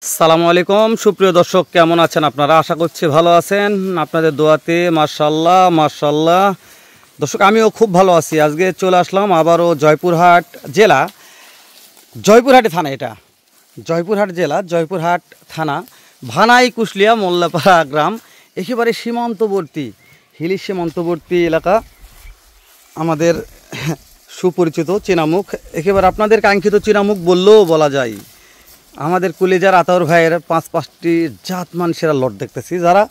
আসসালামু আলাইকুম সুপ্রিয় দর্শক, কেমন আছেন আপনারা? আশা করছি ভালো আছেন, আপনাদের দোয়াতে। মাশাআল্লাহ মাশাআল্লাহ। দর্শক, আমিও খুব ভালো আছি। আজকে চলে আসলাম আবারও জয়পুরহাট জেলা, জয়পুরহাটে থানা। এটা জয়পুরহাট জেলা, জয়পুরহাট থানা, ভানাই কুশলিয়া মোল্লাপাড়া গ্রাম, একেবারে সীমান্তবর্তী, হিলি সীমান্তবর্তী এলাকা। আমাদের সুপরিচিত চেনামুখ, একেবারে আপনাদের কাঙ্ক্ষিত চেনামুখ বললেও বলা যায়। আমাদের কলিজার আতাউর ভাইয়ের পাঁচটি জাতমান সেরা লট দেখতেছি। যারা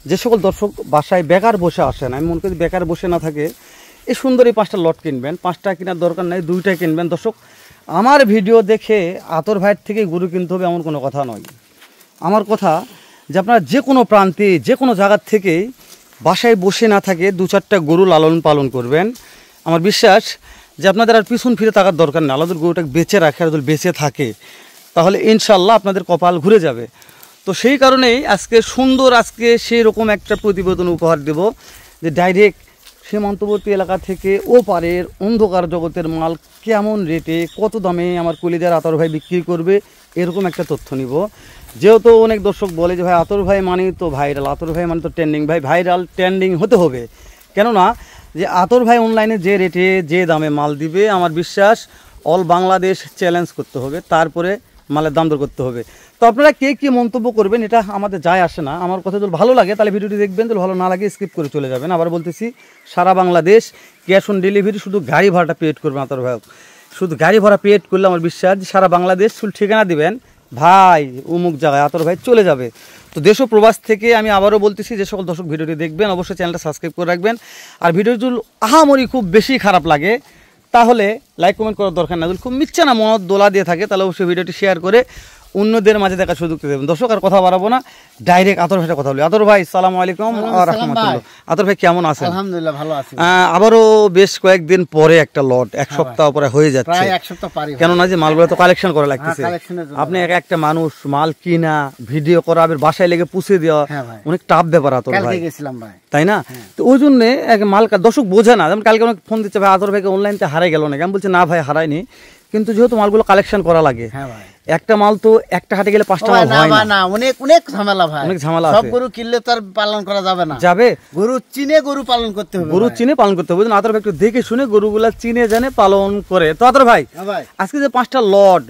যে সকল দর্শক বাসায় বেকার বসে আসেন, আমি মনে করি বেকার বসে না থাকে এই সুন্দর এই 5টা লট কিনবেন। 5টা কেনার দরকার নেই, 2টা কিনবেন। দর্শক, আমার ভিডিও দেখে আতাউর ভাইয়ের থেকে গরু কিনতে হবে এমন কোনো কথা নয়। আমার কথা যে আপনারা যে কোনো প্রান্তে যে কোনো জায়গার থেকেই বাসায় বসে না থাকে 2-4টা গরু লালন পালন করবেন। আমার বিশ্বাস যে আপনাদের আর পিছন ফিরে থাকার দরকার নেই। আলাদা গরুটাকে বেঁচে রাখে, আর যদি বেঁচে থাকে তাহলে ইনশাল্লাহ আপনাদের কপাল ঘুরে যাবে। তো সেই কারণেই আজকে সেই রকম একটা প্রতিবেদন উপহার দেব, যে ডাইরেক্ট সীমান্তবর্তী এলাকা থেকে ওপারের অন্ধকার জগতের মাল কেমন রেটে কত দামে আমার কলিজার আতাউর ভাই বিক্রি করবে, এরকম একটা তথ্য নিব। যেহেতু অনেক দর্শক বলে যে ভাই আতাউর ভাই মানে তো ভাইরাল, আতাউর ভাই মানে তো ট্রেন্ডিং। ভাই ভাইরাল ট্রেন্ডিং হতে হবে, কেননা যে আতাউর ভাই অনলাইনে যে রেটে যে দামে মাল দিবে, আমার বিশ্বাস অল বাংলাদেশ চ্যালেঞ্জ করতে হবে, তারপরে মালের দাম দর করতে হবে। তো আপনারা কে কী মন্তব্য করবেন এটা আমাদের যায় আসে না। আমার কথা যদি ভালো লাগে তাহলে ভিডিওটি দেখবেন, যদি ভালো না লাগে স্কিপ করে চলে যাবেন। আবার বলতেছি, সারা বাংলাদেশ ক্যাশ অন ডেলিভারি, শুধু গাড়ি ভাড়াটা পেড করবেন আতাউর ভাই। শুধু গাড়ি ভাড়া পেড করলে আমার বিশ্বাস যে সারা বাংলাদেশ ফুল ঠিকানা দিবেন, ভাই অমুক জায়গায় আতাউর ভাই চলে যাবে। তো দেশ ও প্রবাস থেকে আমি আবারও বলতেছি, যে সকল দর্শক ভিডিওটি দেখবেন অবশ্যই চ্যানেলটা সাবস্ক্রাইব করে রাখবেন। আর ভিডিওটি যদি আহামরি খুব বেশি খারাপ লাগে তাহলে লাইক কমেন্ট করার দরকার না। যদি খুব মিথ্যা না মনত দোলা দিয়ে থাকে তাহলে অবশ্যই ভিডিওটি শেয়ার করে অন্যদের মাঝে দেখার সুযোগ দেবেন। দর্শক, আর কথা বাড়াবো না, ডাইরেক্ট আতাউর ভাইয়ের কথা বলি। আতাউর ভাই সালামু আলাইকুম ওয়া রাহমাতুল্লাহ। আতাউর ভাই কেমন আছেন? আলহামদুলিল্লাহ ভালো আছি। আবারও বেশ কয়েকদিন পরে একটা লট, এক সপ্তাহ পরে হয়ে যাচ্ছে, প্রায় এক সপ্তাহ পারি। কেননা যে মালগুলো তো কালেকশন করা লাগতেছে। আপনি একটা মানুষ, মাল কিনা, ভিডিও করা, আবার বাসায় লেগে পুষে দেওয়া অনেক টাফ ব্যাপার আতাউর ভাই, তাই না? তো ওই জন্য মাল দর্শক বোঝে না। যেমন কালকে অনেক ফোন দিচ্ছে, ভাই আতাউর ভাইকে অনলাইনতে হারাই গেল নাকি? আমি বলছি না ভাই হারায়নি, কিন্তু যেহেতু মালগুলো কালেকশন করা লাগে, একটা মাল তো একটা হাটে গেলে 5টা মাল হয় না, অনেক ঝামেলা ভাই, অনেক ঝামেলা। সব গরু কিনলে তার পালন করা যাবে না, গরু চিনে গরু পালন করতে হবে, গরু চিনে পালন করতে হবে। আতাউর ভাই একটু দেখে শুনে গরুগুলা চিনে জানে পালন করে। তো আতাউর ভাই আজকে যে 5টা লট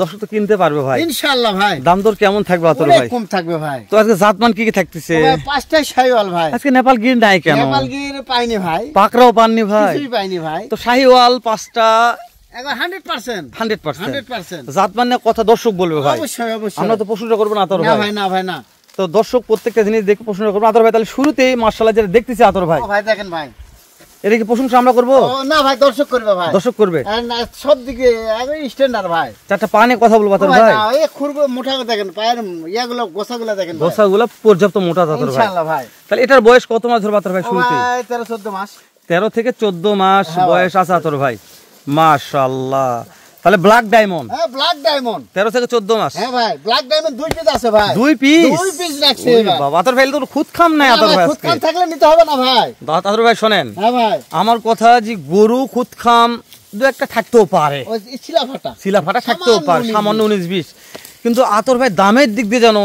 দর্শক তো কিনতে পারবে ভাই ইনশাআল্লাহ। ভাই দাম দর কেমন থাকবে আতাউর ভাই? কম থাকবে ভাই। তো আজকে জাতমান কি কি থাকতেছে? 5টাই শাহিওয়াল ভাই। আজকে নেপাল গির নাই কেন? নেপাল গির পাইনি ভাই, পাকড়াও পাননি ভাই, কিছুই পাইনি ভাই। তো শাহিওয়াল 5টা 100% জাতমান কথা দর্শক বলবে ভাই। অবশ্যই অবশ্যই, আমরা তো প্রশ্নটা করবো না আতাউর ভাই। না ভাই না। তো দর্শক প্রত্যেকটা জিনিস দেখে প্রশ্নটা করবো আতাউর ভাই। তাহলে শুরুতেই মাশাআল্লাহ যেটা দেখতেছি আতাউর ভাই, ভাই দেখেন ভাই, এটা কি প্রশংসা আমরা করবো? না ভাই, দর্শক করবে ভাই, দর্শক করবে সব দিকে একদম স্ট্যান্ডার্ড ভাই। 4টা পানে কথা বলবো আতাউর ভাই। এই খুরগো মোটা দেখেন, পায়ের ইয়াগুলো গোছাগুলো দেখেন, গোছাগুলো পর্যাপ্ত মোটা আতাউর ভাই ইনশাআল্লাহ ভাই। তাহলে এটার বয়স কত মাস ধরে আতাউর ভাই? শুরুতে 13-14 মাস, 13 থেকে 14 মাস বয়স আছে আতাউর ভাই, মাশাআল্লাহ। তাহলে ব্ল্যাক ডায়মন্ড, হ্যাঁ ব্ল্যাক ডায়মন্ড 13 থেকে 14 মাস। হ্যাঁ ভাই, ব্ল্যাক ডায়মন্ড 2 পিস আছে ভাই, 2 পিস রাখছে বাবা। আতাউর ভাই তো খুদ খাম নাই আতাউর ভাই, খুদ খাম থাকলে নিতে হবে না ভাই। আতাউর ভাই শুনেন, হ্যাঁ ভাই, আমার কথা যে গরু খুদ খাম দু একটা থাকতেও পারে, শিলা ফাটা থাকতেও পারে, সামান্য 19-20, কিন্তু আতাউর ভাই দামের দিক দিয়ে যেন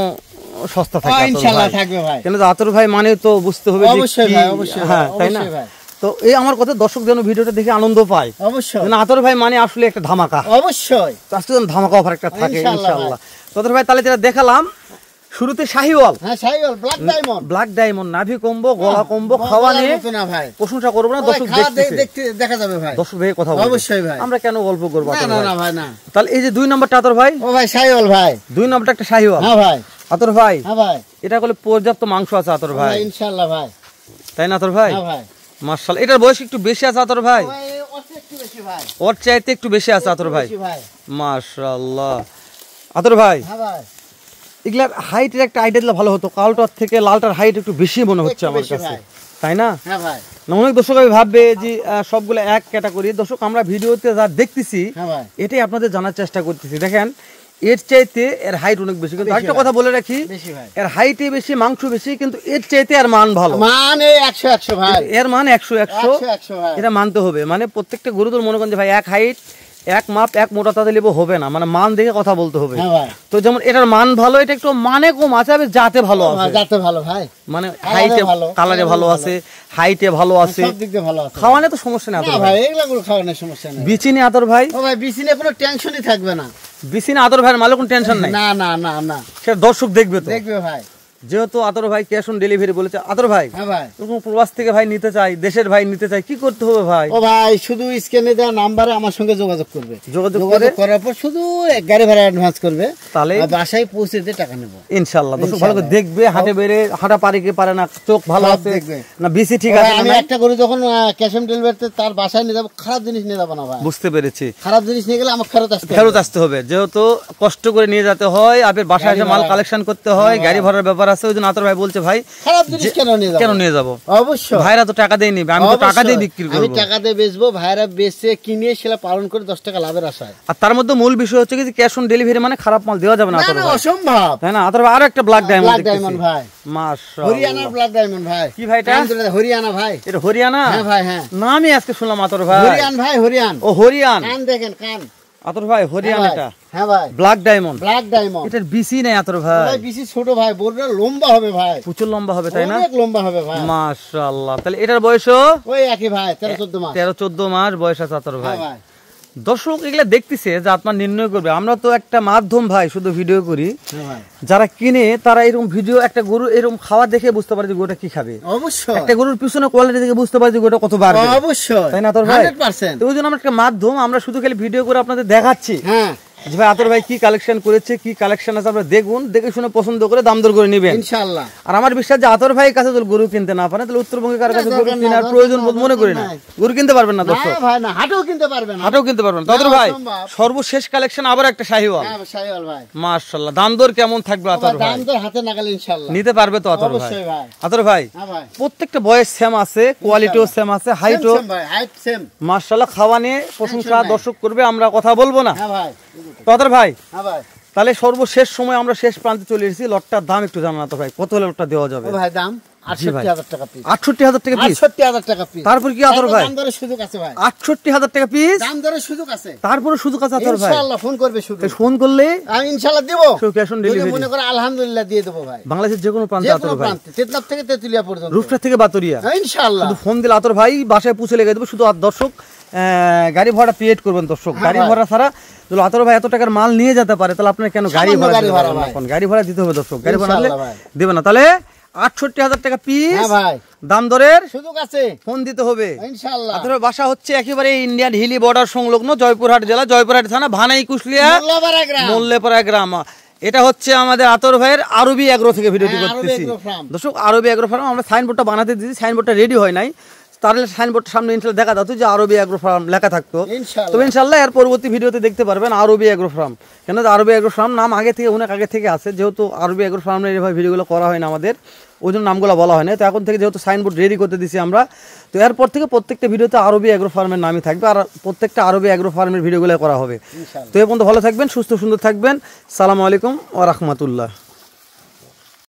সস্তা থাকে ইনশাআল্লাহ থাকবে ভাই। কেন আতাউর ভাই মানে তো বুঝতে হবে, অবশ্যই ভাই অবশ্যই, হ্যাঁ তাই না? তো এই আমার কথা দর্শক যেন ভিডিওটা দেখে আনন্দ পায় অবশ্যই। আতাউর ভাই মানে আসলে একটা ধামাকা, অবশ্যই আজকে যেন ধামাকা অফার একটা থাকে ইনশাআল্লাহ। আতাউর ভাই তাহলে যেটা দেখালাম শুরুতে শাহিওয়াল, হ্যাঁ শাহিওয়াল ব্ল্যাক ডায়মন্ড, নাভি কম্বো, গলা কম্বো, খাওয়া নিয়ে প্রশংসা করবো না, দর্শক দেখতে দেখা যাবে ভাই, দর্শক ভাই কথা বলবো অবশ্যই ভাই, আমরা কেন গল্প করবো না ভাই না। তাহলে এই যে 2 নম্বরটা আতাউর ভাই, ও ভাই শাহিওয়াল ভাই, 2 নম্বরটা একটা শাহিওয়াল। হ্যাঁ ভাই আতাউর ভাই, হ্যাঁ ভাই, এটা বলে পর্যাপ্ত মাংস আছে আতাউর ভাই ইনশাআল্লাহ ভাই, তাই না আতাউর ভাই? হ্যাঁ ভাই মাশাআল্লাহ। এটার বয়স একটু বেশি আছে আতাউর ভাই, ওর চাইতে একটু বেশি আছে আতাউর ভাই, মাশাআল্লাহ। আতাউর ভাই, হ্যাঁ ভাই, এগুলার হাইটের একটা আইডিয়া দিলে ভালো হতো, কালোটার থেকে লালটার হাইট একটু বেশি মনে হচ্ছে আমার কাছে, তাই না? হ্যাঁ ভাই, অনেক দর্শক ভাববে যে সবগুলো এক ক্যাটাগরি। দর্শক আমরা ভিডিওতে যা দেখতেছি এটাই আপনাদের জানার চেষ্টা করতেছি। দেখেন এর চাইতে এর হাইট অনেক বেশি, কিন্তু একটা কথা বলে রাখি, এর হাইটে বেশি, মাংস বেশি, কিন্তু এর চাইতে এর মান ভালো, মানে 100 ভাই, এর মান 100 এটা মানতে হবে। মানে প্রত্যেকটা গরু তো মনে করেন যে ভাই এক হাইট এক মাপ এক মোটা তাতে নেবো হবে না, মানে মান দেখে কথা বলতে হবে। হ্যাঁ ভাই, তো যেমন এটার মান ভালো, এটা একটু মানে কম আছে, আবার জাতে ভালো আছে, যাতে ভালো ভাই, মানে হাইটে কালারে ভালো আছে, হাইটে ভালো আছে, সব দিক দিয়ে ভালো আছে। খাওয়ানে তো সমস্যা নেই আতর ভাই, এগুলা কোনো খাওয়ানোর সমস্যা নেই। বিচি নেই আতর ভাই? ও ভাই বিচি নিয়ে কোনো টেনশনই থাকবে না। বিচি না আতর ভাইয়ের মালে কোনো টেনশন নাই? না না না না, সেটা দর্শক দেখবে তো, দেখবে ভাই। যেহেতু আতর ভাই ক্যাশ অন ডেলিভারি বলেছে। আতর ভাই হ্যাঁ ভাই, এরকম প্রবাস থেকে ভাই নিতে চাই, দেশের ভাই নিতে চাই, কি করতে হবে ভাই? ও ভাই শুধু স্ক্রিনে দেওয়া নাম্বারে আমার সঙ্গে যোগাযোগ করবে, যোগাযোগ করার পর শুধু গাড়ি ভাড়া অ্যাডভান্স করবে, তাহলে বাসায় পৌঁছে দিয়ে টাকা নেব ইনশাআল্লাহ। দর্শক ভালো করে দেখবে, হাটে বেরে হাঁটা পারে কি পারে না, চোখ ভালো আছে না, বিসি ঠিক আছে। আমি একটা করে যখন ক্যাশ অন ডেলিভারিতে তার বাসায় নিয়ে যাবো, খারাপ জিনিস নিয়ে যাবো না ভাই। বুঝতে পেরেছি, খারাপ জিনিস নিয়ে গেলে আমার ফেরত আসতে হবে, যেহেতু কষ্ট করে নিয়ে যেতে হয়, আপনার বাসায় এসে মাল কালেকশন করতে হয়, গাড়ি ভাড়ার ব্যাপার আছে। ওই জন্য আতর ভাই বলছে ভাই খারাপ জিনিস কেন নিয়ে যাবো? অবশ্যই ভাইরা তো টাকা দিয়ে নিবে, আমি তো টাকা দিয়ে বিক্রি করব, আমি টাকা দিয়ে বেচবো, ভাইরা বেচে কিনে সেটা পালন করে 10 টাকা লাভের আশায়। আর তার মধ্যে মূল বিষয় হচ্ছে কি ক্যাশ অন ডেলিভারি মানে খারাপ মাল দেওয়া যাবে না আতর ভাই, অসম্ভব, তাই না আতর ভাই? আরো একটা ব্ল্যাক ডায়মন্ড ভাই, মাশাআল্লাহ, হরিয়ানার ব্ল্যাক ডায়মন্ড ভাই। কি ভাই এটা? হরিয়ানা ভাই, এটা হরিয়ানা? হ্যাঁ ভাই, হ্যাঁ নামই আজকে শুনলাম আতর ভাই। হরিয়ান ভাই, হরিয়ান, ও হরিয়ান, কান দেখেন কান আতর ভাই হরিয়ান এটা। হ্যাঁ ভাই, ব্ল্যাক ডায়মন্ড, ব্ল্যাক ডায়মন্ড। এটার বিসি নেই আতর ভাই? ভাই বিসি ছোট ভাই, বড়টা লম্বা হবে ভাই, প্রচুর লম্বা হবে তাই না? অনেক লম্বা হবে ভাই, মাশাআল্লাহ। তাহলে এটার বয়সও ওই একই ভাই, 13-14 মাস। 13-14 মাস বয়স আছে আতর ভাই। হ্যাঁ ভাই, দর্শক এগুলা দেখতেছে যে আপনার নির্ণয় করবে, আমরা তো একটা মাধ্যম ভাই, শুধু ভিডিও করি, হ্যাঁ ভাই, যারা কিনে তারা এরকম ভিডিও, একটা গরু এরকম খাওয়া দেখে বুঝতে পারে যে গরুটা কি খাবে, অবশ্যই একটা গরুর পিছনে কোয়ালিটি দেখে বুঝতে পারে যে গরুটা কত বাড়বে, অবশ্যই, তাই না আতর ভাই? 100%। তো ওই জন্য আমরা একটা মাধ্যম, আমরা শুধু খালি ভিডিও করে আপনাদের দেখাচ্ছি হ্যাঁ যে ভাই আতর ভাই কি কালেকশন করেছে, কি কালেকশন আছে, আপনারা দেখুন, দেখে শুনে পছন্দ করে দাম দর করে নেবেন ইনশাআল্লাহ। আর আমার বিশ্বাস যে আতর ভাই কাছে যদি গরু কিনতে না পারেন, তাহলে উত্তরবঙ্গে কার কাছে গরু কেনার প্রয়োজন মনে করি না, গরু কিনতে পারবেন না দর্শক, না ভাই না, হাটেও কিনতে পারবেন না, হাটেও কিনতে পারবেন না। আতর ভাই সর্বশেষ কালেকশন আবার একটা শাহিওয়াল, হ্যাঁ শাহিওয়াল ভাই, মাশাআল্লাহ। দাম দর কেমন থাকবে আতর ভাই? দাম দর হাতে নাগালে ইনশাআল্লাহ নিতে পারবে তো আতর ভাই? অবশ্যই ভাই। আতর ভাই হ্যাঁ ভাই, প্রত্যেকটা বয়স সেম আছে, কোয়ালিটিও সেম আছে, হাইটও সেম ভাই, হাইট সেম। মাশাআল্লাহ। খাওয়া নিয়ে প্রশংসা দর্শক করবে, আমরা কথা বলবো না। হ্যাঁ ভাই, তো আতর ভাই হ্যাঁ ভাই, তাহলে সর্বশেষ সময় আমরা শেষ প্রান্তে চলে এসেছি, লটটার দাম একটু জানান আতর ভাই, কত হলে লটটা দেওয়া যাবে? ও ভাই দাম 68,000 টাকা পিস। 68,000 টাকা পিস? 68,000 টাকা পিস। তারপর কি আতর ভাই? দাম দরের সুযোগ আছে ভাই। 68,000 টাকা পিস? দাম দরের সুযোগ আছে। তারপরে সুযোগ আছে আতর ভাই? ইনশাআল্লাহ ফোন করবে শুধু। ফোন করলে আমি ইনশাআল্লাহ দেব। ক্যাশ অন ডেলিভারি মনে করে আলহামদুলিল্লাহ দিয়ে দেব ভাই। বাংলাদেশের যে কোনো প্রান্তে আতর ভাই? তেতলাপ থেকে তেতুলিয়া পর্যন্ত। রূপসা থেকে বাতরিয়া? ইনশাআল্লাহ। শুধু ফোন দিলে আতর ভাই বাসায় পৌঁছে লেগে দেব। শুধু দর্শক গাড়ি ভাড়া পেড করবেন দর্শক, গাড়ি ভাড়া ছাড়া যদি আতর ভাই এত টাকার মাল নিয়ে যেতে পারে, তাহলে আপনার কেন গাড়ি ভাড়া? গাড়ি ভাড়া দিতে হবে দর্শক, গাড়ি ভাড়া দেবে না। তাহলে 68,000 টাকা পিস, দাম দরের সুযোগ আছে, ফোন দিতে হবে ইনশাআল্লাহ। আতর বাসা হচ্ছে একেবারে ইন্ডিয়ান হিলি বর্ডার সংলগ্ন, জয়পুরহাট জেলা, জয়পুরহাট থানা, ভানাই কুশলিয়া, মোল্লেপাড়া গ্রাম। এটা হচ্ছে আমাদের আতর ভাইয়ের আরবি এগ্রো থেকে ভিডিওটি করতেছি দর্শক। আরবি এগ্রো ফার্ম আমরা সাইনবোর্ডটা বানাতে দিয়েছি, সাইনবোর্ডটা রেডি হয় নাই, তাহলে সাইনবোর্ড সামনে ইনশাআল্লাহ দেখা যাচ্ছে যে আরবি এগ্রো ফার্ম লেখা থাকতো। তো ইনশাআল্লাহ এর পরবর্তী ভিডিওতে দেখতে পারবেন আরবি এগ্রো ফার্ম। কেন আরবি এগ্রো ফার্ম নাম আগে থেকে অনেক আগে থেকে আছে, যেহেতু আরবি এগ্রো ফার্মের এইভাবে ভিডিওগুলো করা হয় না আমাদের, ওই জন্য নামগুলো বলা হয় না। তো এখন থেকে যেহেতু সাইনবোর্ড রেডি করতে দিছি আমরা, তো এরপর থেকে প্রত্যেকটা ভিডিওতে আরবি এগ্রো ফার্মের নামই থাকবে, আর প্রত্যেকটা আরবি এগ্রো ফার্মের ভিডিওগুলো করা হবে। তো এ পর্যন্ত ভালো থাকবেন, সুস্থ সুন্দর থাকবেন। সালামু আলাইকুম ওয়া রাহমাতুল্লাহ।